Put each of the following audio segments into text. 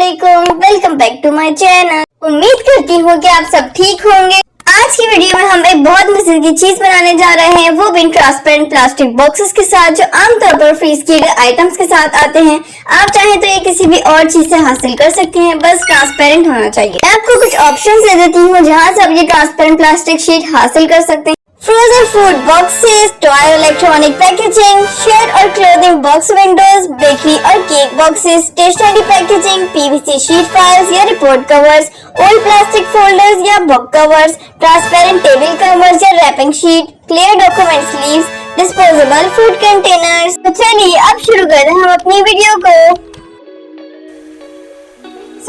अस्सलामुअलैकुम, welcome back to my channel. उम्मीद करती हूँ कि आप सब ठीक होंगे। आज की वीडियो में हम एक बहुत मजेदार की चीज बनाने जा रहे हैं, वो भी ट्रांसपेरेंट प्लास्टिक बॉक्सेस के साथ, जो आमतौर पर फ्रीज किए गए आइटम्स के साथ आते हैं। आप चाहें तो ये किसी भी और चीज से हासिल कर सकते हैं, बस ट्रांसपेरेंट होना चाहिए। मैं आपको कुछ ऑप्शन दे देती हूँ जहाँ से आप ये ट्रांसपेरेंट प्लास्टिक शीट हासिल कर सकते हैं। Frozen food boxes, toy electronic packaging, shed और क्लोथिंग बॉक्स विंडोज, बेकरी और cake boxes, stationery packaging, PVC sheet files या report covers, old plastic folders या book covers, transparent table covers या wrapping sheet, clear document sleeves, disposable food containers. तो चलिए अब शुरू करते हैं हम अपनी वीडियो को।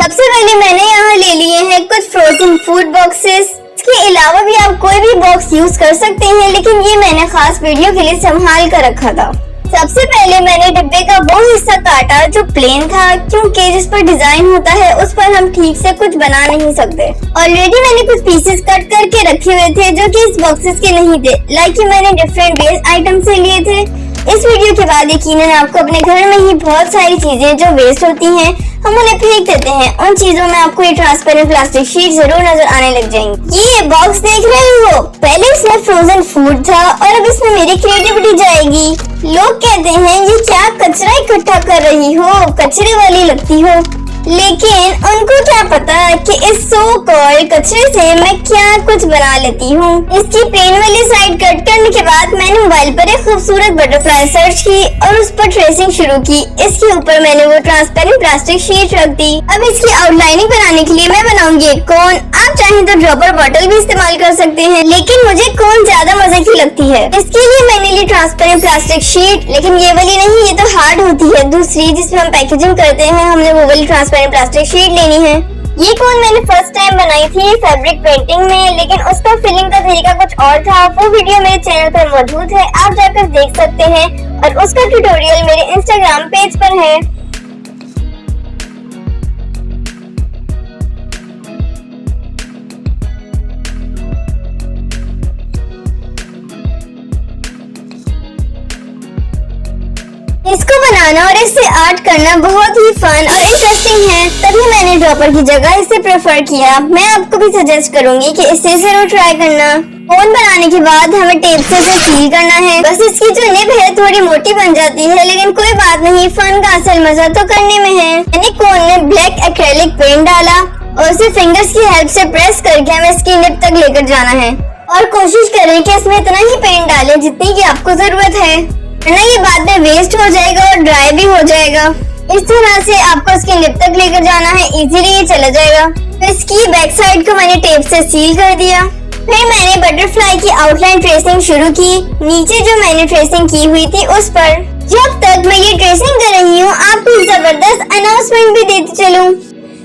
सबसे पहले मैंने यहाँ ले लिए हैं कुछ फ्रोजन फूड बॉक्सेस। इसके अलावा भी आप कोई भी बॉक्स यूज कर सकते हैं, लेकिन ये मैंने खास वीडियो के लिए संभाल कर रखा था। सबसे पहले मैंने डिब्बे का वो हिस्सा काटा जो प्लेन था, क्योंकि जिस पर डिजाइन होता है उस पर हम ठीक से कुछ बना नहीं सकते। ऑलरेडी मैंने कुछ पीसेस कट करके रखे हुए थे जो कि इस बॉक्सेस के नहीं थे, लाइक मैंने डिफरेंट वेस्ट आइटम से लिए थे। इस वीडियो के बाद यकीनन आपको अपने घर में ही बहुत सारी चीजें जो वेस्ट होती हैं, हम उन्हें फेंक देते हैं, उन चीजों में आपको ये ट्रांसपेरेंट प्लास्टिक शीट जरूर नजर आने लग जाएंगी। ये बॉक्स देख रहे हो, पहले इसमें फ्रोजन फूड था और अब इसमें मेरी क्रिएटिविटी जाएगी। लोग कहते हैं ये क्या कचरा इकट्ठा कर रही हो, कचरे वाली लगती हो, लेकिन उनको क्या पता कि इस सो कॉल्ड कचरे से मैं क्या कुछ बना लेती हूँ। इसकी प्लेन वाली साइड कट करने के बाद मैंने मोबाइल पर एक खूबसूरत बटरफ्लाई सर्च की और उस पर ट्रेसिंग शुरू की। इसके ऊपर मैंने वो ट्रांसपेरेंट प्लास्टिक शीट रख दी। अब इसकी आउटलाइनिंग बनाने के लिए मैं बनाऊंगी एक कोन। आप चाहें तो ड्रॉपर बॉटल भी इस्तेमाल कर सकते हैं, लेकिन मुझे कोन ज्यादा मजे की लगती है। इसके लिए मैंने ली ट्रांसपेरेंट प्लास्टिक शीट, लेकिन ये वाली नहीं, ये तो हार्ड होती है। दूसरी जिसमें हम पैकेजिंग करते हैं, हमने वो वाली ट्रांसपेरेंट प्लास्टिक शीट लेनी है। ये कोन मैंने फर्स्ट टाइम बनाई थी फैब्रिक पेंटिंग में, लेकिन उसका फिलिंग का तरीका कुछ और था। वो वीडियो मेरे चैनल पर मौजूद है, आप जाकर देख सकते हैं, और उसका ट्यूटोरियल मेरे इंस्टाग्राम पेज पर है। इसको बनाना और इससे आर्ट करना बहुत ही फन और इंटरेस्टिंग है, तभी मैंने ड्रॉपर की जगह इसे प्रेफर किया। मैं आपको भी सजेस्ट करूंगी कि इसे जरूर ट्राई करना। कोन बनाने के बाद हमें टेप से इसे सील करना है। बस इसकी जो निब है थोड़ी मोटी बन जाती है, लेकिन कोई बात नहीं, फन का असल मजा तो करने में है। मैंने कोन में ब्लैक एक्रेलिक पेंट डाला और उसे फिंगर्स की हेल्प से प्रेस करके हमें इसकी निब तक लेकर जाना है, और कोशिश करें कि इसमें इतना ही पेंट डालें जितनी की आपको जरूरत है, वरना ये बाद में वेस्ट हो जाएगा और ड्राई भी हो जाएगा। इस तरह से आपको इसकी लिप तक लेकर जाना है, इजीली ये चला जाएगा। तो इसकी बैक साइड को मैंने टेप से सील कर दिया। फिर मैंने बटरफ्लाई की आउटलाइन ट्रेसिंग शुरू की, नीचे जो मैंने ट्रेसिंग की हुई थी उस पर। जब तक मैं ये ट्रेसिंग कर रही हूँ, आपको जबरदस्त अनाउंसमेंट भी देती चलूं।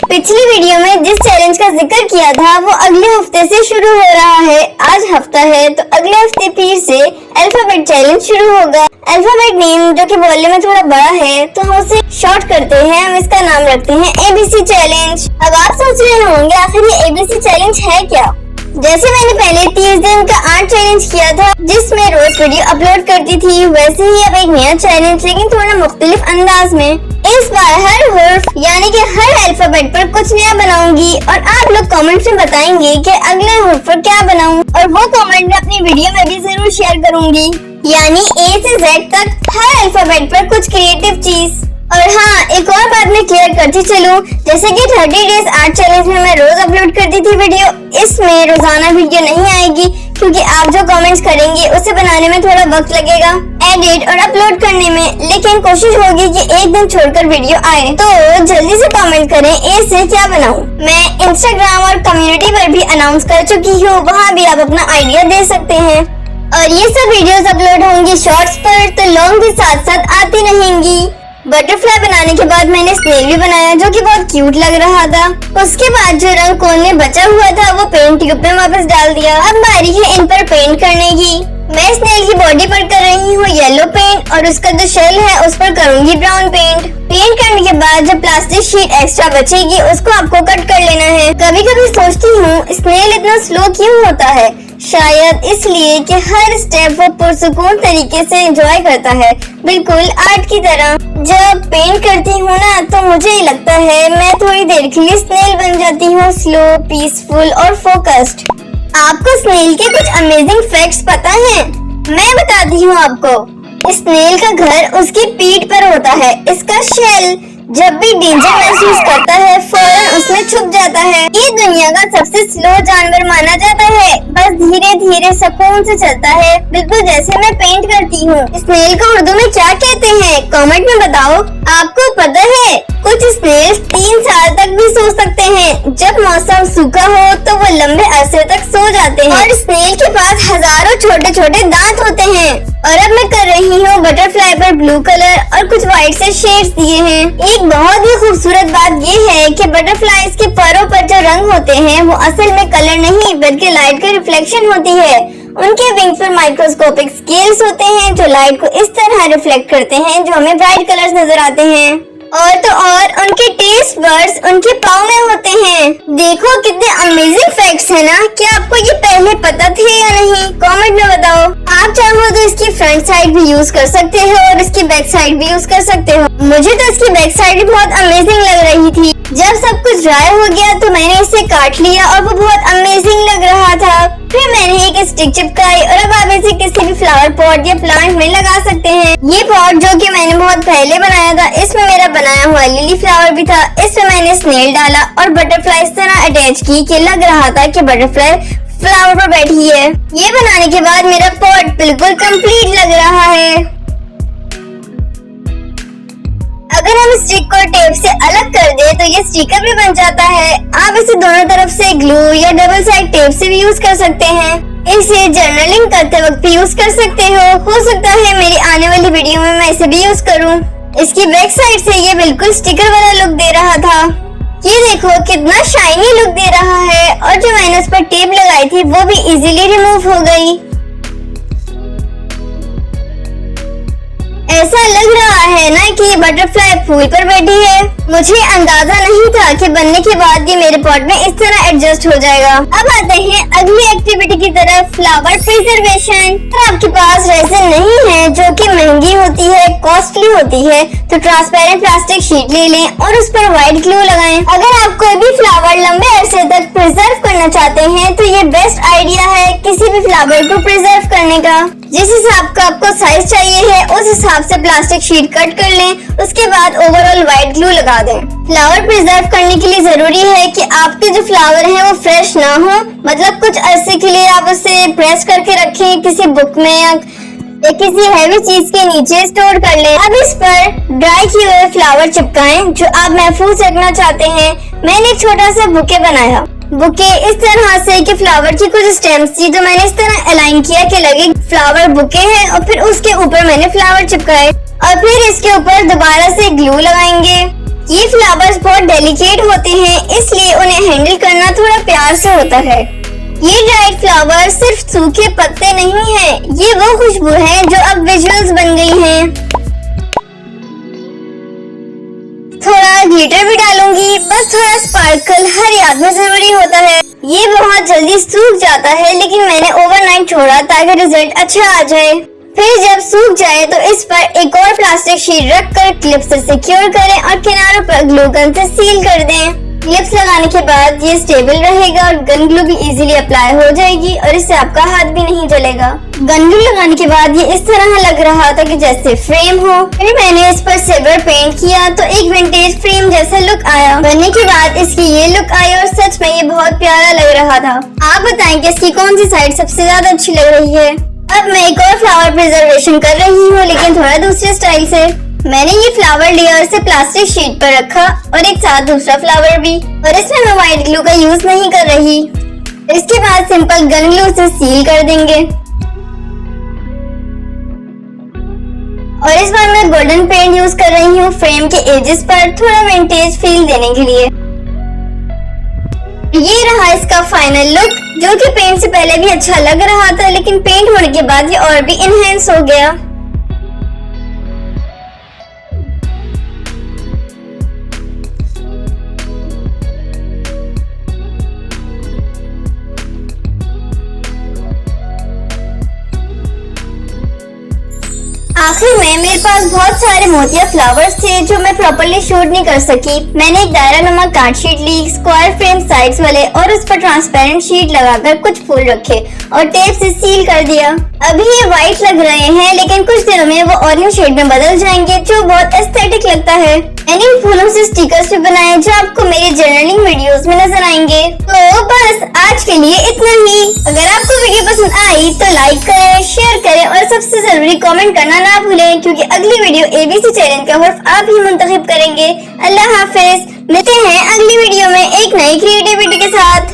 पिछली वीडियो में जिस चैलेंज का जिक्र किया था वो अगले हफ्ते से शुरू हो रहा है। आज हफ्ता है तो अगले हफ्ते फिर से अल्फाबेट चैलेंज शुरू होगा। अल्फाबेट नेम जो कि बोलने में थोड़ा बड़ा है, तो हम उसे शॉर्ट करते हैं, हम इसका नाम रखते हैं ABC चैलेंज। अब आप सोच रहे होंगे आखिर ये ABC चैलेंज है क्या। जैसे मैंने पहले 30 दिन का आर्ट चैलेंज किया था जिसमें रोज वीडियो अपलोड करती थी, वैसे ही अब एक नया चैलेंज, लेकिन थोड़ा मुख्तलिफ अंदाज में। इस बार हर हुर्फ यानी कि हर अल्फाबेट पर कुछ नया बनाऊंगी, और आप लोग कमेंट में बताएंगे कि अगले हुर्फ पर क्या बनाऊं, और वो कमेंट मैं अपनी वीडियो में भी जरूर शेयर करूंगी। यानी A से Z तक हर अल्फाबेट पर कुछ क्रिएटिव चीज। और हाँ, एक और बात मैं क्लियर करती चलूं, जैसे कि 30 डेज आर्ट चैलेंज में मैं रोज अपलोड करती थी वीडियो, इसमें रोजाना वीडियो नहीं आएगी, क्योंकि आप जो कमेंट्स करेंगे उसे बनाने में थोड़ा वक्त लगेगा, एडिट और अपलोड करने में। लेकिन कोशिश होगी कि एक दिन छोड़कर वीडियो आए, तो जल्दी से कमेंट करें A से क्या बनाऊं। मैं इंस्टाग्राम और कम्युनिटी पर भी अनाउंस कर चुकी हूँ, वहाँ भी आप अपना आइडिया दे सकते हैं। और ये सब वीडियोस अपलोड होंगी शॉर्ट्स पर, तो लॉन्ग भी साथ साथ आती रहेंगी। बटरफ्लाई बनाने के बाद मैंने स्नेल भी बनाया, जो कि बहुत क्यूट लग रहा था। उसके बाद जो रंग कोन में बचा हुआ था वो पेंट ट्यूब में वापस डाल दिया। अब बारी है इन पर पेंट करने की। मैं स्नेल की बॉडी पर कर रही हूँ येलो पेंट, और उसका जो शेल है उस पर करूंगी ब्राउन पेंट। पेंट करने के बाद जो प्लास्टिक शीट एक्स्ट्रा बचेगी उसको आपको कट कर लेना है। कभी कभी सोचती हूँ स्नेल इतना स्लो क्यों होता है, शायद इसलिए कि हर स्टेप वो पुरसुकून तरीके से एंजॉय करता है, बिल्कुल आर्ट की तरह। जब पेंट करती हूँ ना तो मुझे ही लगता है मैं थोड़ी देर के लिए स्नेल बन जाती हूँ, स्लो, पीसफुल और फोकस्ड। आपको स्नेल के कुछ अमेजिंग फैक्ट्स पता हैं? मैं बताती हूँ आपको। स्नेल का घर उसकी पीठ पर होता है। इसका शेल जब भी डेंजर महसूस करता है फौरन उसमें छुप जाता है। ये दुनिया का सबसे स्लो जानवर माना जाता है, बस धीरे धीरे सुकून से चलता है, बिल्कुल जैसे मैं पेंट करती हूँ। स्नेल को उर्दू में क्या कहते हैं कमेंट में बताओ। आपको पता है कुछ स्नेल 3 साल तक भी सो सकते हैं। जब मौसम सूखा हो तो वो लंबे अरसे तक सो जाते हैं और स्नेल के पास हजारों छोटे छोटे दांत होते हैं। और अब मैं कर रही हूँ बटरफ्लाई पर ब्लू कलर और कुछ व्हाइट से शेड्स दिए हैं। एक बहुत ही खूबसूरत बात ये है कि बटरफ्लाईज के परों पर जो रंग होते हैं वो असल में कलर नहीं बल्कि लाइट की रिफ्लेक्शन होती है। उनके विंग्स पर माइक्रोस्कोपिक स्केल्स होते हैं जो लाइट को इस तरह रिफ्लेक्ट करते हैं जो हमें ब्राइट कलर्स नजर आते हैं। और तो और उनके टेस्ट बर्ड्स उनके पाँव में होते हैं। देखो कितने अमेजिंग फैक्ट्स है ना। क्या आपको ये पहले पता थे या नहीं कमेंट में बताओ। आप चाहो तो इसकी फ्रंट साइड भी यूज कर सकते हो और इसकी बैक साइड भी यूज कर सकते हो। मुझे तो इसकी बैक साइड भी बहुत अमेजिंग लग रही थी। जब सब कुछ ड्राई हो गया तो मैंने इसे काट लिया और वो बहुत अमेजिंग लग रहा था। फिर मैंने एक स्टिक चिपकाई और अब आप इसे किसी भी फ्लावर पॉट या प्लांट में लगा सकते हैं। ये पॉट जो कि मैंने बहुत पहले बनाया था, इसमें मेरा बनाया हुआ लिली फ्लावर भी था। इसमें मैंने स्नेल डाला और बटरफ्लाई इस तरह अटैच की कि लग रहा था कि बटरफ्लाई फ्लावर पर बैठी है। ये बनाने के बाद मेरा पॉट बिल्कुल कंप्लीट लग रहा है। अगर हम स्टिक को टेप से अलग कर दे तो ये स्टिकर भी बन जाता है। आप इसे दोनों तरफ से ग्लू या डबल साइड टेप से भी यूज कर सकते हैं। इसे जर्नलिंग करते वक्त भी यूज कर सकते हो सकता है मेरी आने वाली वीडियो में मैं इसे भी यूज करूं। इसकी बैक साइड से ये बिल्कुल स्टिकर वाला लुक दे रहा था। ये देखो कितना शाइनी लुक दे रहा है और जो मैंने उस पर टेप लगाई थी वो भी इजीली रिमूव हो गई। ऐसा लग रहा है ना कि ये बटरफ्लाई फूल पर बैठी है। मुझे अंदाजा नहीं था कि बनने के बाद ये मेरे पॉट में इस तरह एडजस्ट हो जाएगा। अब आते हैं अगली एक्टिविटी की तरफ, फ्लावर प्रिजर्वेशन। अगर आपके पास रेजिन नहीं है जो कि महंगी होती है, कॉस्टली होती है, तो ट्रांसपेरेंट प्लास्टिक शीट ले लें और उस पर व्हाइट ग्लू लगाएं। अगर आप कोई भी फ्लावर लंबे अरसे तक प्रिजर्व करना चाहते हैं तो ये बेस्ट आइडिया है किसी भी फ्लावर को प्रिजर्व करने का। जिस हिसाब का आपको साइज चाहिए है उस हिसाब से प्लास्टिक शीट कट कर लें। उसके बाद ओवरऑल व्हाइट ग्लू लगा दें। फ्लावर प्रिजर्व करने के लिए जरूरी है कि आपके जो फ्लावर हैं वो फ्रेश ना हो, मतलब कुछ अरसे के लिए आप उसे प्रेस करके रखें किसी बुक में या किसी हैवी चीज के नीचे स्टोर कर लें। अब इस पर ड्राई किए हुए फ्लावर चिपकाएं जो आप महफूज रखना चाहते हैं। मैंने एक छोटा सा बुके बनाया। बुके इस तरह से कि फ्लावर की कुछ स्टेम्स थी जो मैंने इस तरह अलाइन किया कि लगे फ्लावर बुके है और फिर उसके ऊपर मैंने फ्लावर चिपकाए और फिर इसके ऊपर दोबारा से ग्लू लगाएंगे। ये फ्लावर्स बहुत डेलिकेट होते हैं इसलिए उन्हें हैंडल करना थोड़ा प्यार से होता है। ये ड्राइड फ्लावर सिर्फ सूखे पत्ते नहीं हैं, ये वो खुशबू है जो अब विजुअल्स बन गई हैं। थोड़ा ग्लिटर भी डालूंगी, बस थोड़ा स्पार्कल हर याद में जरूरी होता है। ये बहुत जल्दी सूख जाता है लेकिन मैंने ओवरनाइट छोड़ा ताकि रिजल्ट अच्छा आ जाए। फिर जब सूख जाए तो इस पर एक और प्लास्टिक शीट रखकर क्लिप से सिक्योर करें और किनारों पर ग्लू गन से सील कर दें। क्लिप्स लगाने के बाद ये स्टेबल रहेगा और गन ग्लू भी इजीली अप्लाई हो जाएगी और इससे आपका हाथ भी नहीं जलेगा। गन ग्लू लगाने के बाद ये इस तरह लग रहा था कि जैसे फ्रेम हो। फिर मैंने इस पर सिल्वर पेंट किया तो एक विंटेज फ्रेम जैसा लुक आया। बनने के बाद इसकी ये लुक आई और सच में ये बहुत प्यारा लग रहा था। आप बताएं कि इसकी कौन सी साइड सबसे ज्यादा अच्छी लग रही है। अब मैं एक और फ्लावर प्रिजर्वेशन कर रही हूँ लेकिन थोड़ा दूसरे स्टाइल से। मैंने ये फ्लावर लेयर से प्लास्टिक शीट पर रखा और एक साथ दूसरा फ्लावर भी, और इसमें मैं व्हाइट ग्लू का यूज नहीं कर रही। इसके बाद सिंपल गन ग्लू से सील कर देंगे और इस बार मैं गोल्डन पेंट यूज कर रही हूँ फ्रेम के एजेस पर थोड़ा विंटेज फील देने के लिए। ये रहा इसका फाइनल लुक जो कि पेंट से पहले भी अच्छा लग रहा था लेकिन पेंट होने के बाद ये और भी इनहेंस हो गया। आखिर में मेरे पास बहुत सारे मोतिया फ्लावर्स थे जो मैं प्रॉपर्ली शूट नहीं कर सकी। मैंने एक दायरा नुमा कार्ड शीट ली, स्क्वायर फ्रेम साइड्स वाले, और उस पर ट्रांसपेरेंट शीट लगाकर कुछ फूल रखे और टेप से सील कर दिया। अभी ये व्हाइट लग रहे हैं लेकिन कुछ दिनों में वो ऑरेंज शेड में बदल जाएंगे जो बहुत एस्थेटिक लगता है। मैंने इन फूलों से स्टिकर्स भी बनाए जो आपको मेरे जर्नलिंग वीडियोस में नजर आएंगे। तो बस आज के लिए इतना ही। अगर आपको वीडियो पसंद आई तो लाइक करें, शेयर करें और सबसे जरूरी कमेंट करना ना भूलें, क्योंकि अगली वीडियो ABC चैनल का हर्फ आप ही मुंतखब करेंगे। अल्लाह हाफिज। मिलते हैं अगली वीडियो में एक नई क्रिएटिविटी के साथ।